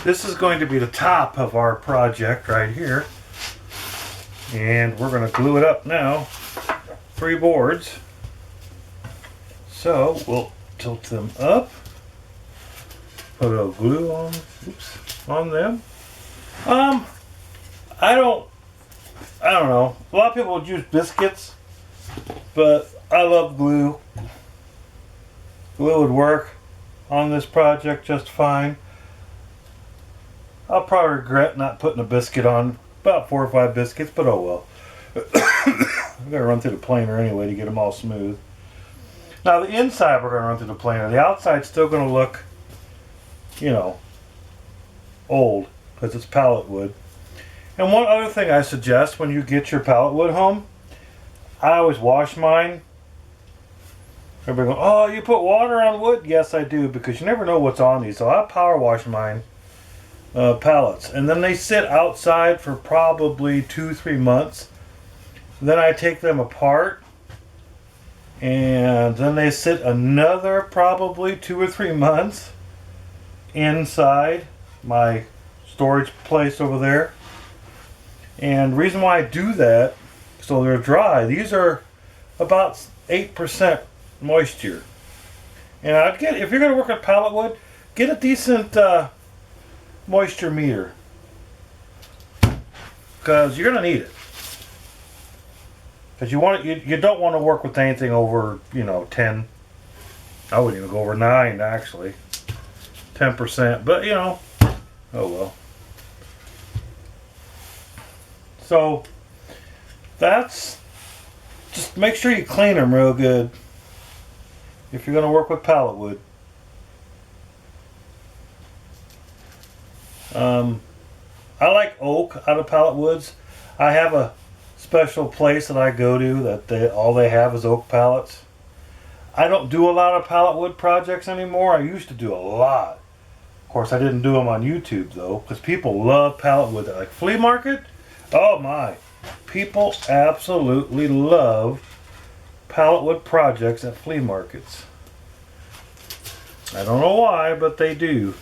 this is going to be the top of our project right here. And we're going to glue it up now. 3 boards. So we'll tilt them up. Put a little glue on them. I don't know. A lot of people would use biscuits, but I love glue. Glue would work on this project just fine. I'll probably regret not putting a biscuit on, about 4 or 5 biscuits, but oh well. I'm going to run through the planer anyway to get them all smooth. Now the inside we're going to run through the planer. The outside's still going to look, you know, old because it's pallet wood. And one other thing I suggest when you get your pallet wood home, I always wash mine. Everybody goes, oh, you put water on wood? Yes, I do, because you never know what's on these. So I power wash mine pallets. And then they sit outside for probably 2-3 months. Then I take them apart. And then they sit another probably 2 or 3 months inside my storage place over there. And the reason why I do that, so they're dry, these are about 8% moisture. And I'd get, if you're going to work with pallet wood, get a decent moisture meter, because you're going to need it. Because you don't want to work with anything over, you know, 10. I wouldn't even go over 9 actually. 10%, but you know, oh well. So that's, just make sure you clean them real good if you're going to work with pallet wood. I like oak out of pallet woods. I have a special place that I go to that all they have is oak pallets. I don't do a lot of pallet wood projects anymore. I used to do a lot. Of course, I didn't do them on YouTube though, because people love pallet wood. Like flea market, oh my, people absolutely love pallet wood projects at flea markets. I don't know why, but they do.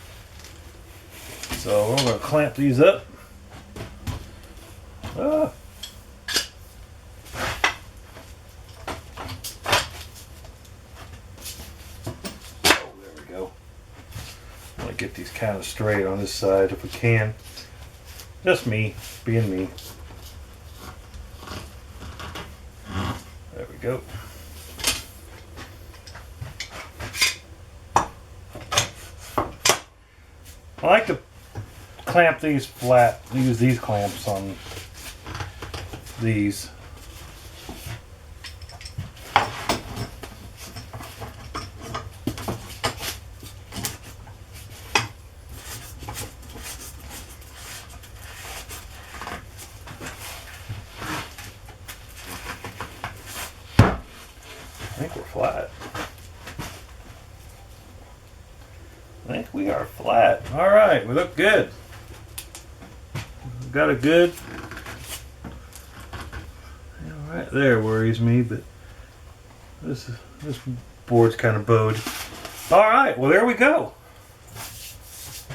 So we're going to clamp these up. Ah. Get these kind of straight on this side if we can. Just me, being me. There we go. I like to clamp these flat, use these clamps on these. I think we're flat. I think we are flat. All right, we look good. We've got a good. All right, there worries me, but this board's kind of bowed. All right, well there we go.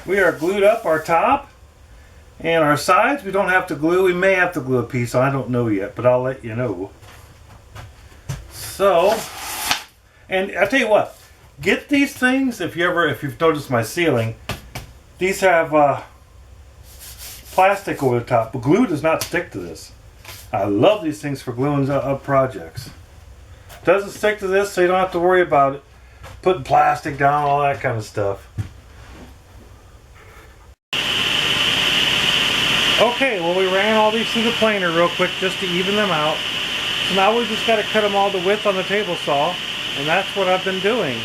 We are glued up our top and our sides. We don't have to glue. We may have to glue a piece. I don't know yet, but I'll let you know. So, and I'll tell you what, get these things, if you've noticed my ceiling, these have plastic over the top, but glue does not stick to this. I love these things for gluing up projects. Doesn't stick to this, so you don't have to worry about it putting plastic down, all that kind of stuff. Okay, well we ran all these through the planer real quick just to even them out. So now we just got to cut them all to width on the table saw, and that's what I've been doing.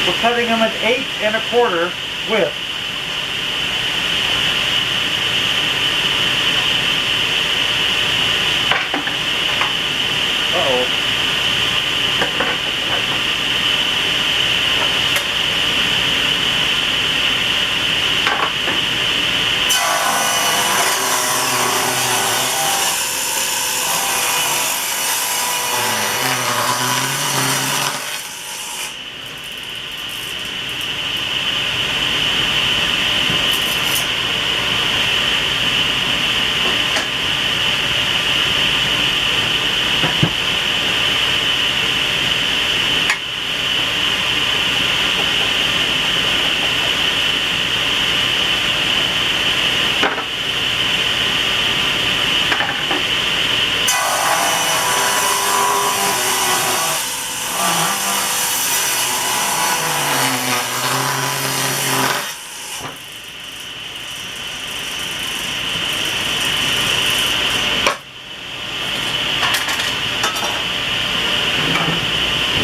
We're cutting them at 8 1/4 width. Uh-oh.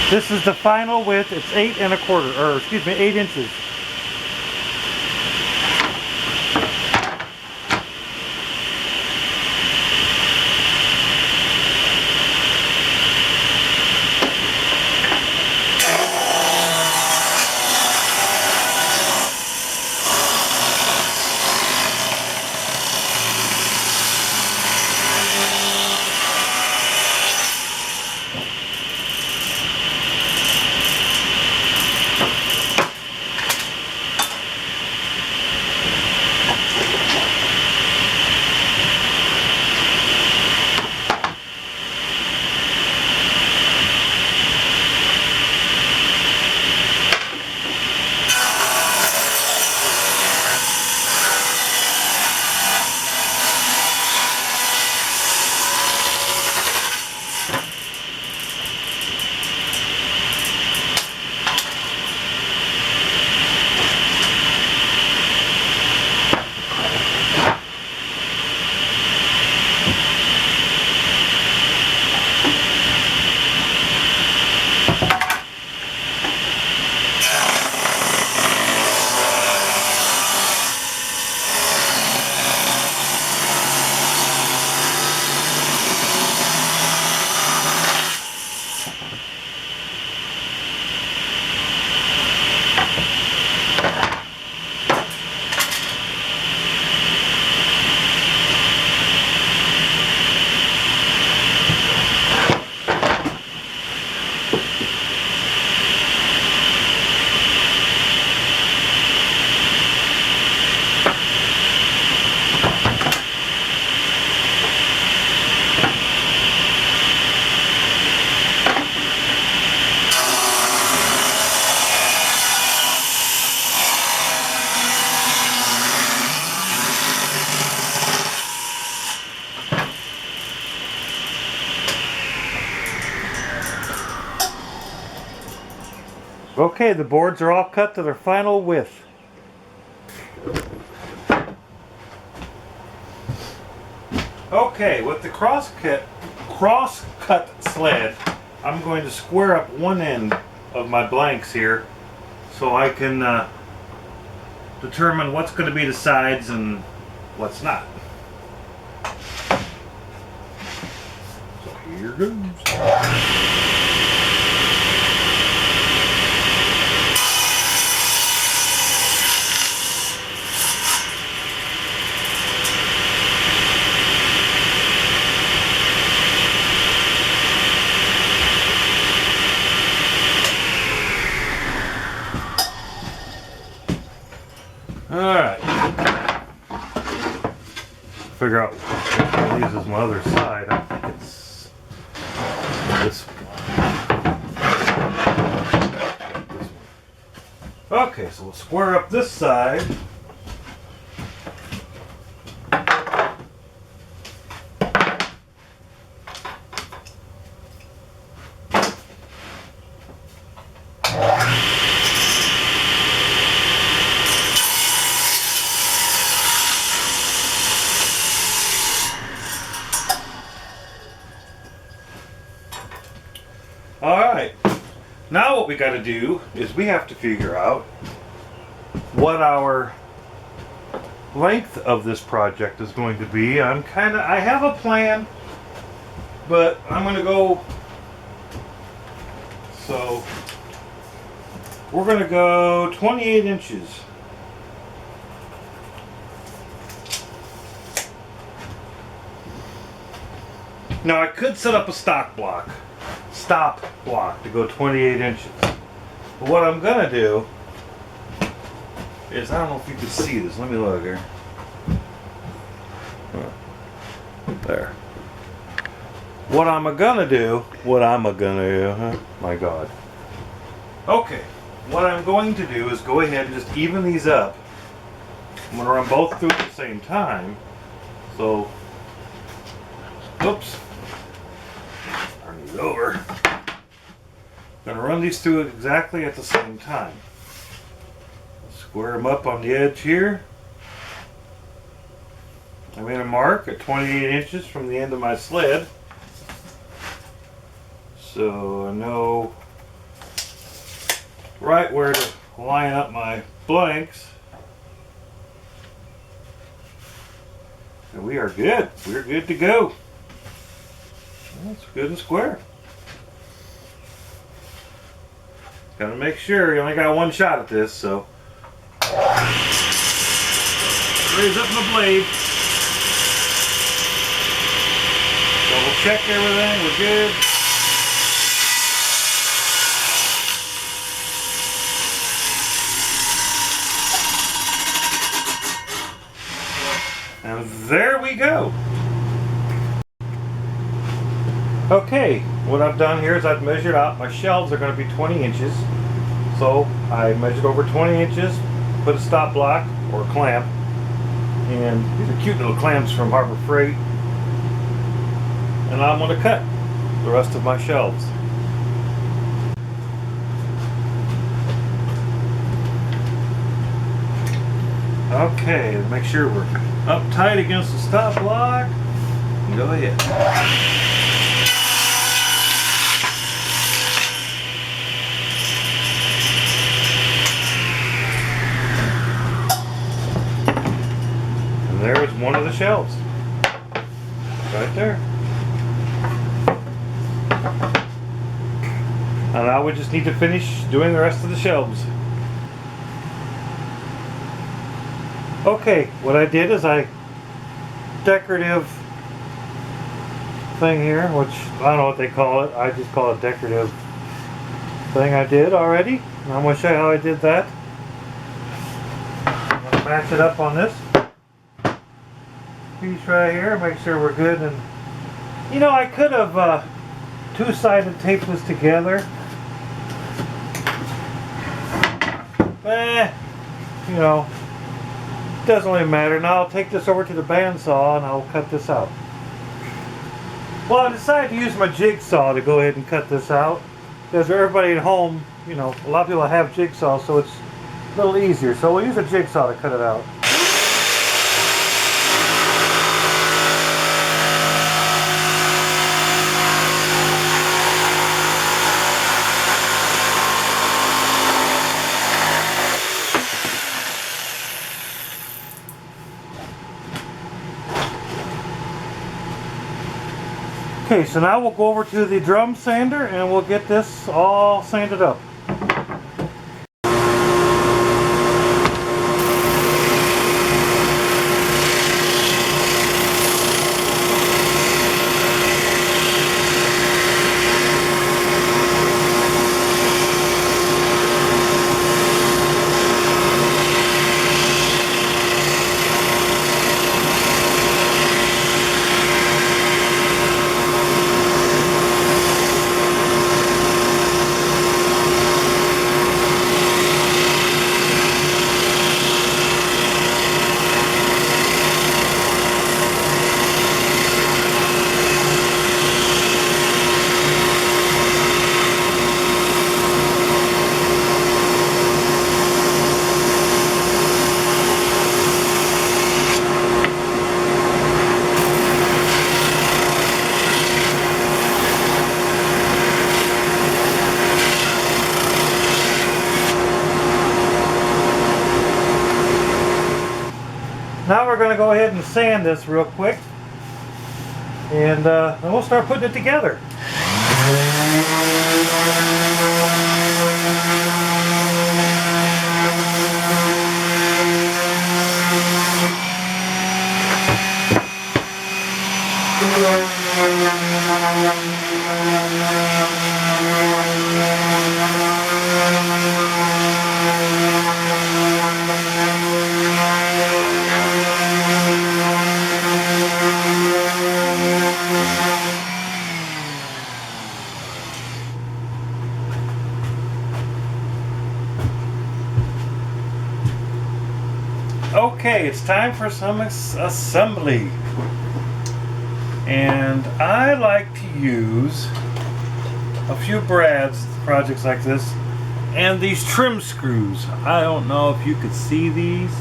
This is the final width. It's 8 1/4, or excuse me, 8 inches. Okay, the boards are all cut to their final width. Okay, with the cross-cut sled, I'm going to square up one end of my blanks here so I can determine what's going to be the sides and what's not. So here goes. Alright. Figure out which one of these is my other side. I think it's this one. Okay, so we'll square up this side. Alright, now what we got to do is we have to figure out what our length of this project is going to be. I have a plan, but I'm going to go, so we're going to go 28 inches. Now I could set up a stop block to go 28 inches. But what I'm gonna do is, I don't know if you can see this, let me look here. There. What I'm gonna do, my God. Okay, what I'm going to do is go ahead and just even these up. I'm gonna run both through at the same time. So, oops. Turn these over. I'm going to run these through exactly at the same time. Square them up on the edge here. I made a mark at 28 inches from the end of my sled. So I know right where to line up my blanks. And we are good. We're good to go. That's good and square. Gotta make sure you only got one shot at this, so raise up my blade. Double check everything, we're good. And there we go. Okay, what I've done here is I've measured out, my shelves are going to be 20 inches. So I measured over 20 inches, put a stop block or a clamp, and these are cute little clamps from Harbor Freight. And I'm going to cut the rest of my shelves. Okay, make sure we're up tight against the stop block. Go ahead. And there's one of the shelves. Right there. And now we just need to finish doing the rest of the shelves. Okay, what I did is decorative thing here, which I don't know what they call it. I just call it decorative thing I did already. And I'm going to show you how I did that. I'm going to match it up on this piece right here, make sure we're good. And you know, I could have two-sided taped this together. You know, doesn't really matter. Now I'll take this over to the bandsaw and I'll cut this out. Well, I decided to use my jigsaw to go ahead and cut this out, because everybody at home, you know, a lot of people have jigsaws, so it's a little easier. So we'll use a jigsaw to cut it out. Okay, so now we'll go over to the drum sander and we'll get this all sanded up. Now we're going to go ahead and sand this real quick, and then we'll start putting it together. Okay, it's time for some assembly. And I like to use a few brads, projects like this, and these trim screws. I don't know if you could see these,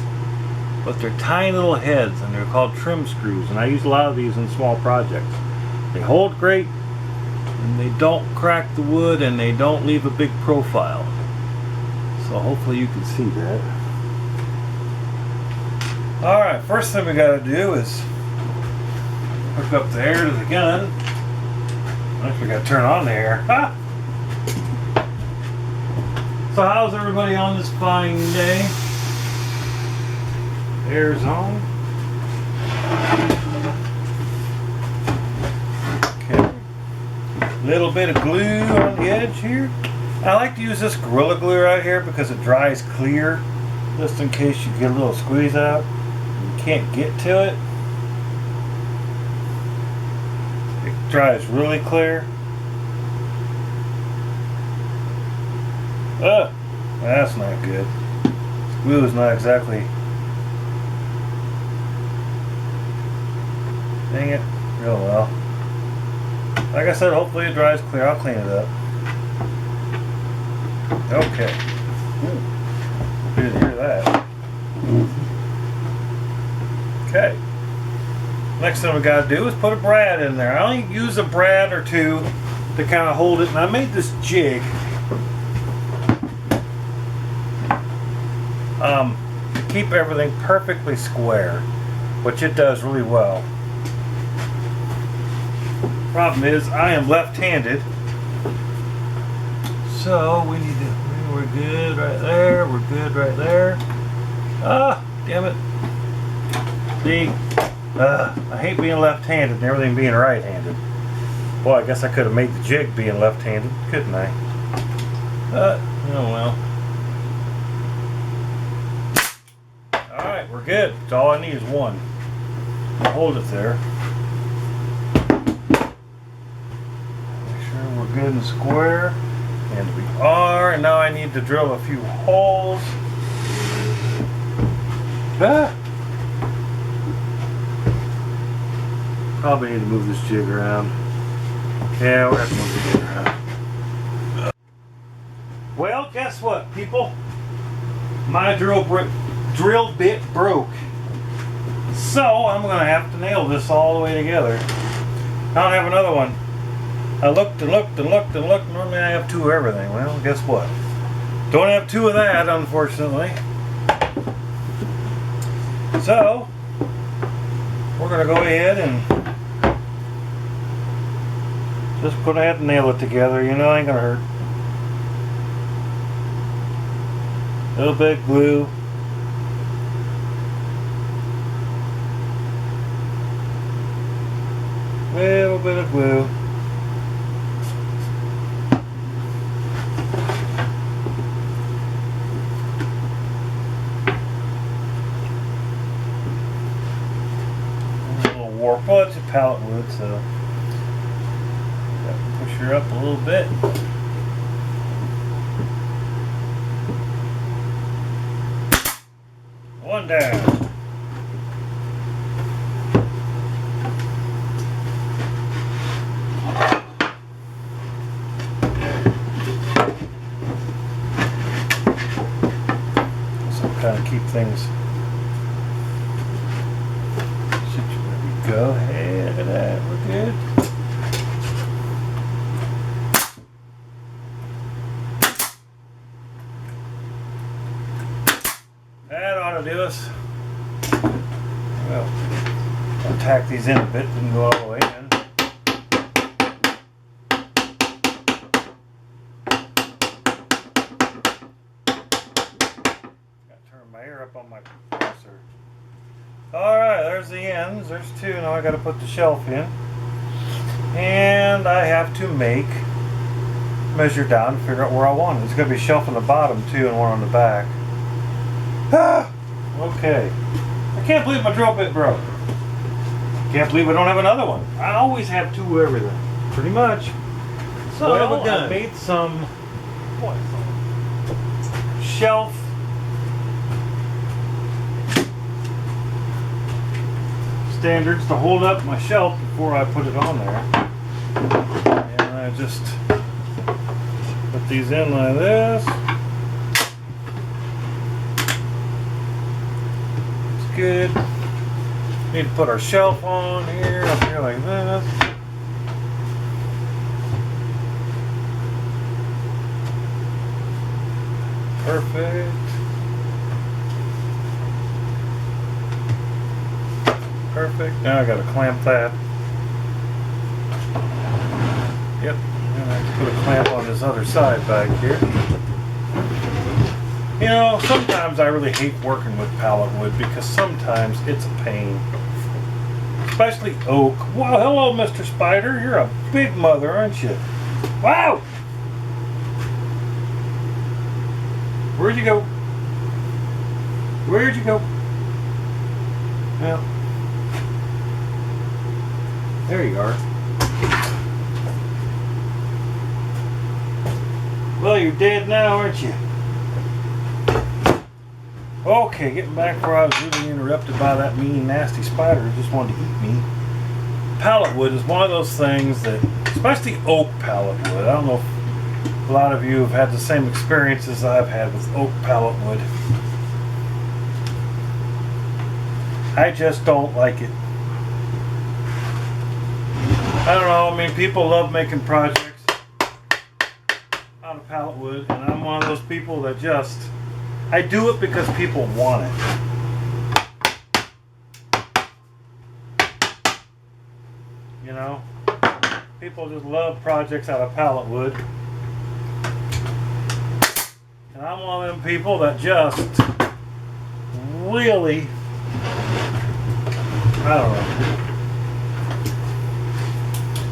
but they're tiny little heads and they're called trim screws, and I use a lot of these in small projects. They hold great, and they don't crack the wood, and they don't leave a big profile. So hopefully you can see that. Alright, first thing we gotta do is hook up the air to the gun. I think we gotta turn on the air. Ha! So how's everybody on this fine day? Air's on. Okay. Little bit of glue on the edge here. I like to use this Gorilla Glue right here because it dries clear, just in case you get a little squeeze out. You can't get to it. It dries really clear. Oh, that's not good. This glue is not exactly. Dang it. Real well. Like I said, hopefully it dries clear. I'll clean it up. Okay. Ooh. Didn't hear that. Okay. Next thing we gotta do is put a brad in there. I only use a brad or two to kind of hold it, and I made this jig to keep everything perfectly square, which it does really well. Problem is, I am left-handed, so we need to. We're good right there. We're good right there. Ah, damn it! See, I hate being left-handed and everything being right-handed. Well, I guess I could have made the jig being left-handed, couldn't I? Oh well. All right, we're good. All I need is one. I'll hold it there. We're good and square, and we are. And now I need to drill a few holes. Probably need to move this jig around. Yeah, we're going to have to move the jig around. Well, guess what, people? My drill bit broke. So I'm going to have to nail this all the way together. I don't have another one. I looked and looked and looked and looked. Normally I have two of everything. Well, guess what? Don't have two of that, unfortunately. So, we're going to go ahead and just go ahead and nail it together. You know, it ain't going to hurt. A little bit of glue. A little bit of glue. Well, it's a pallet wood, so got to push her up a little bit. One down. So kind of keep things. Go ahead, look at that, we're good. That ought to do us. Well, I'll tack these in a bit, didn't go all the way in. Gotta turn my air up on my compressor. Alright, there's the ends. There's two. Now I got to put the shelf in. And I have to measure down and figure out where I want it. There's going to be a shelf on the bottom too and one on the back. Ah! Okay. I can't believe my drill bit broke. Can't believe I don't have another one. I always have two of everything. Pretty much. So I made some shelf standards to hold up my shelf before I put it on there. And I just put these in like this. It's good. Need to put our shelf on here, up here like this. Perfect. Perfect. Now I gotta clamp that. Yep. And I have to put a clamp on this other side back here. You know, sometimes I really hate working with pallet wood because sometimes it's a pain. Especially oak. Well, hello, Mr. Spider. You're a big mother, aren't you? Wow! Where'd you go? Where'd you go? Well, there you are. Well, you're dead now, aren't you? Okay, getting back where I was really interrupted by that mean, nasty spider who just wanted to eat me. Pallet wood is one of those things that, especially oak pallet wood, I don't know if a lot of you have had the same experiences I've had with oak pallet wood. I just don't like it. I don't know, I mean, people love making projects out of pallet wood, and I'm one of those people that just, I do it because people want it. You know? People just love projects out of pallet wood. And I'm one of them people that just really, I don't know.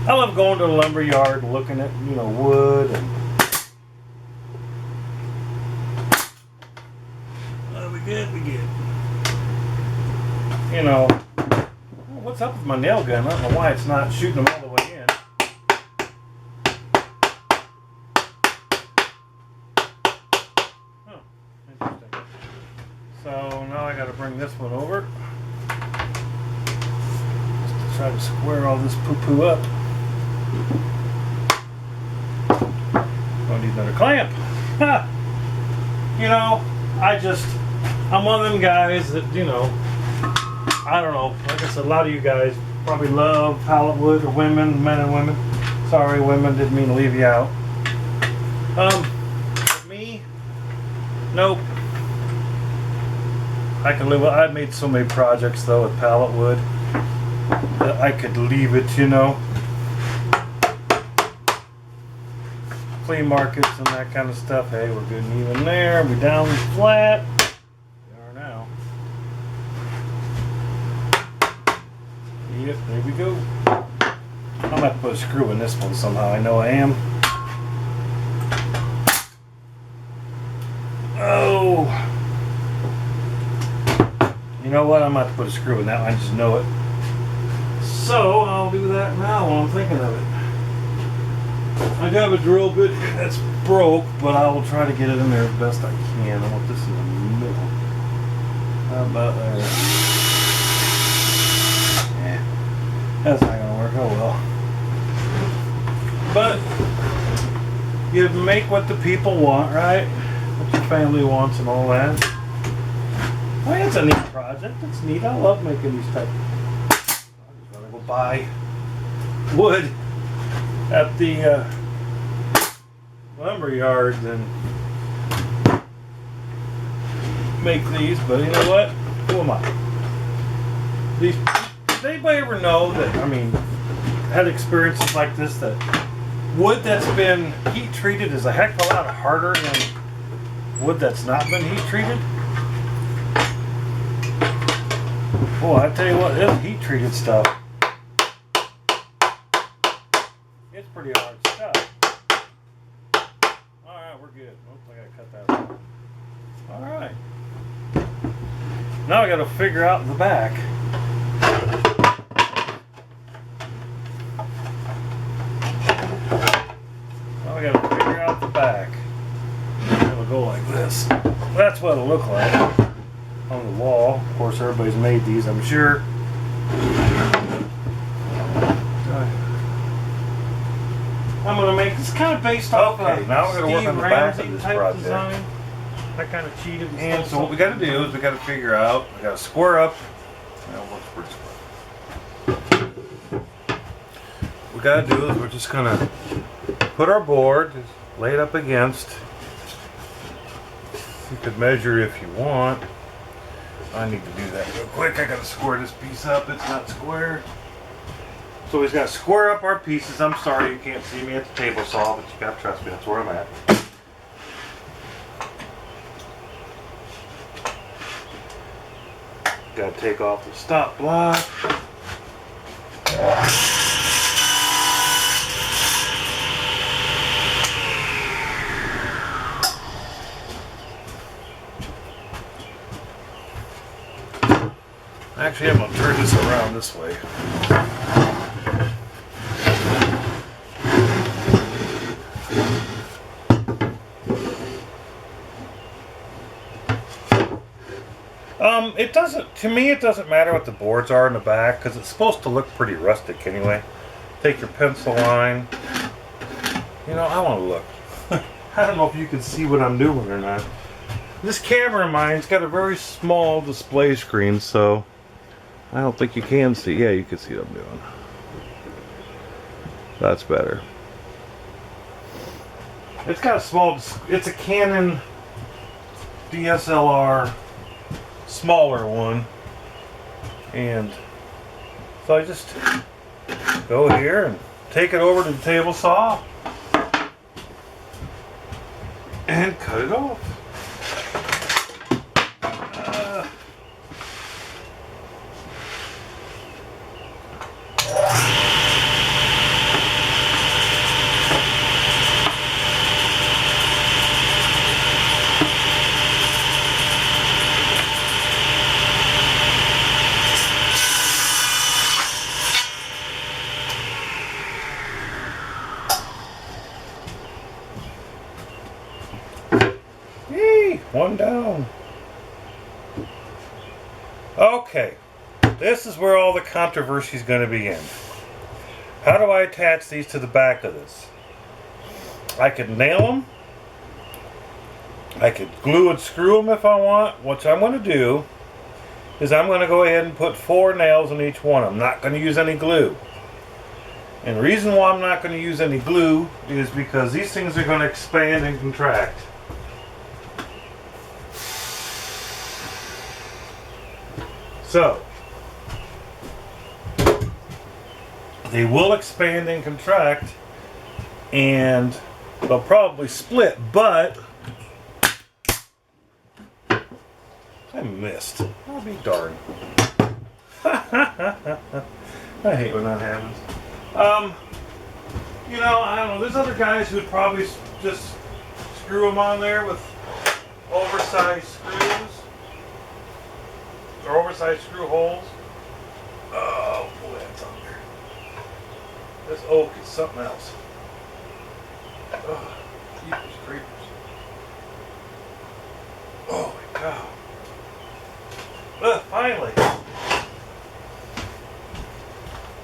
I love going to the lumber yard and looking at, you know, wood and we good. You know, what's up with my nail gun? I don't know why it's not shooting them all the way in. Huh, interesting. So now I got to bring this one over just to try to square all this poo-poo up. Don't need another clamp. Ha! You know, I'm one of them guys that, you know, I don't know, like I said, a lot of you guys probably love pallet wood, or women, men and women. Sorry, women, didn't mean to leave you out. Me, nope. I can live with, I've made so many projects though with pallet wood that I could leave it, you know. Flea markets and that kind of stuff. Hey, we're good and even there. We're down flat. We are now. Yep, there we go. I'm gonna have to put a screw in this one somehow. I know I am. Oh. You know what? I'm gonna have to put a screw in that one. I just know it. So I'll do that now while I'm thinking of it. I do have a drill bit that's broke, but I will try to get it in there as best I can. I want this in the middle. How about there? Yeah, that's not gonna work. Oh well. But you make what the people want, right? What your family wants and all that. I mean, it's a neat project. It's neat. I love making these type. I'm just gonna go buy wood at the lumber yard and make these, but you know what? Who am I? Does anybody ever know that, I mean, had experiences like this, that wood that's been heat treated is a heck of a lot harder than wood that's not been heat treated? Boy, I tell you what, this heat treated stuff, it's pretty hard stuff. Alright, we're good. Oops, I gotta cut that off. Alright. Now I gotta figure out the back. Now I gotta figure out the back. It'll go like this. That's what it'll look like on the wall. Of course, everybody's made these, I'm sure. I'm going to make this kind of based off of now we're going to work on the back of this project. Design. I kind of cheated. And so what we got to do is we got to figure out, we got to square up. What we got to do is we're just going to put our board, just lay it up against You could measure if you want. I need to do that real quick. I gotta square this piece up. It's not square. So we've got to square up our pieces. I'm sorry you can't see me at the table saw, but you gotta trust me, that's where I'm at. Gotta take off the stop block. Actually, I'm gonna turn this around this way. It doesn't, to me, it doesn't matter what the boards are in the back because it's supposed to look pretty rustic anyway. Take your pencil line. You know, I want to look. I don't know if you can see what I'm doing or not. This camera of mine's got a very small display screen, so I don't think you can see. Yeah, you can see what I'm doing. That's better. It's got a small, it's a Canon DSLR, smaller one. And so I just go here and take it over to the table saw and cut it off. One down. Okay, this is where all the controversy is going to begin. How do I attach these to the back of this? I could nail them. I could glue and screw them if I want. What I'm going to do is I'm going to go ahead and put 4 nails in each one. I'm not going to use any glue. And the reason why I'm not going to use any glue is because these things are going to expand and contract. So, they will expand and contract, and they'll probably split, but I missed. I'll be darned. I hate when that happens. You know, I don't know. There's other guys who'd probably just screw them on there with oversized screws. Or oversized screw holes. Oh boy, that's on there. This oak is something else. Oh, jeepers creepers. Oh my god. Finally.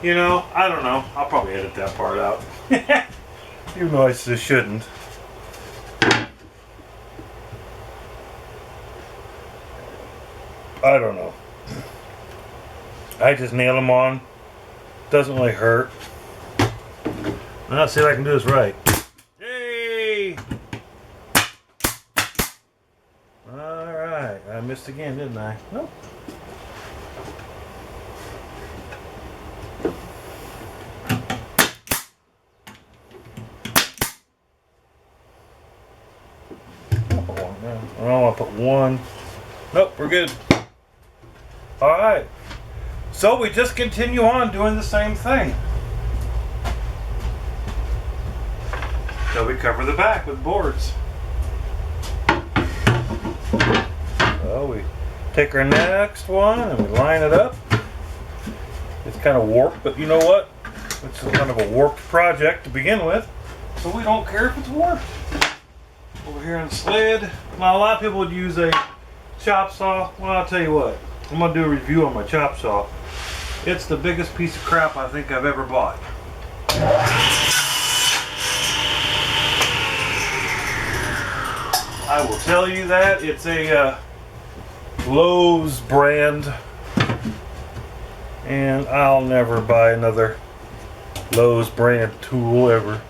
You know, I don't know. I'll probably edit that part out. Even though I just shouldn't. I don't know. I just nail them on. Doesn't really hurt. Now, let's see if I can do this right. Yay! Alright. I missed again, didn't I? Nope. I don't want to put one. Nope, we're good. Alright, so we just continue on doing the same thing. So we cover the back with boards. So we take our next one and we line it up. It's kind of warped, but you know what? It's kind of a warped project to begin with, so we don't care if it's warped. Over here on the sled. Now a lot of people would use a chop saw. Well, I'll tell you what. I'm going to do a review on my chop saw. It's the biggest piece of crap I think I've ever bought. I will tell you that. It's a Lowe's brand. And I'll never buy another Lowe's brand tool ever.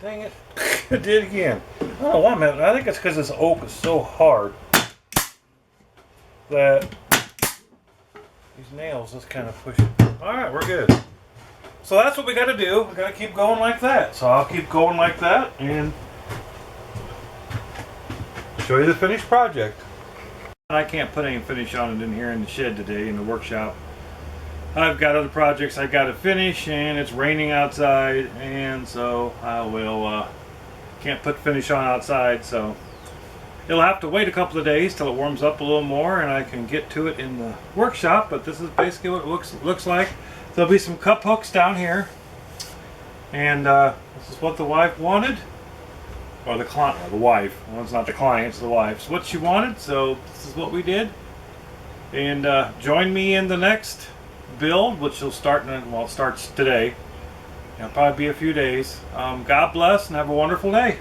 Dang it. It did again. I don't know why, man. I think it's because this oak is so hard that these nails just kind of push it. Alright, we're good. So that's what we got to do. We got to keep going like that. So I'll keep going like that and show you the finished project. I can't put any finish on it in here in the shed today in the workshop. I've got other projects I got to finish, and it's raining outside, and so I will can't put finish on outside, so it'll have to wait a couple of days till it warms up a little more and I can get to it in the workshop. But this is basically what it looks like. There'll be some cup hooks down here, and this is what the wife wanted, or the client, the wife. Well, it's not the client, it's the wife. It's what she wanted, so this is what we did. And join me in the next build, which will start in, well, it starts today. It'll probably be a few days. God bless and have a wonderful day.